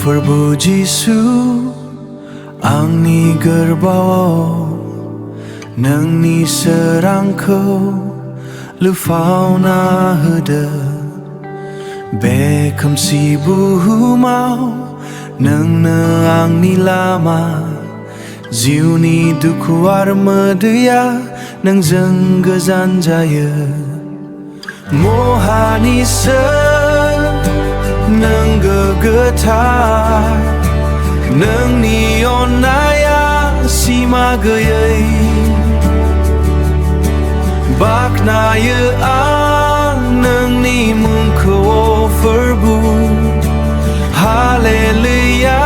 फोरबो जिसु आंनि गोरबोआव नोंनि सोरांखौ लुफावना होदो बे खोमसि बुहुमाव नोंनो आंनि लामा जिउनि दुखु आरो मोदैया नोंजों गोजान जायो महानिसो नों गोगोथार नोंनि अन्नाया सिमा गैयै बाख्नायो आं नोंनि मुंखौ फोरबो हालेलुया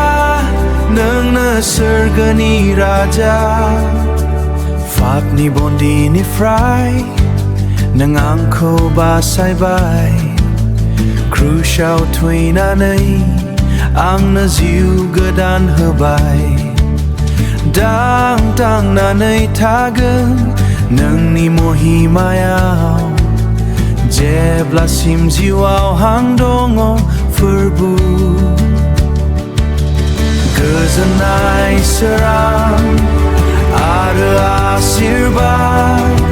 नोंनो सोरगोनि राजा पापनि बन्दिनिफ्राय नों आंखौ बासायबाय क्रुसाव थैनानै आंनो जिउ गोदान होबाय दांनानै थागोन नोंनि महिमायाव जेब्लासिम जिउआव हां दङ फोरबो गोजोननाय सोरां आरो आशीर्बाद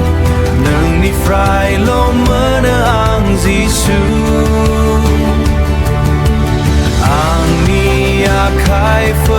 नोंनिफ्रायल' मोनो आं जिसु आंनि आखाइफोर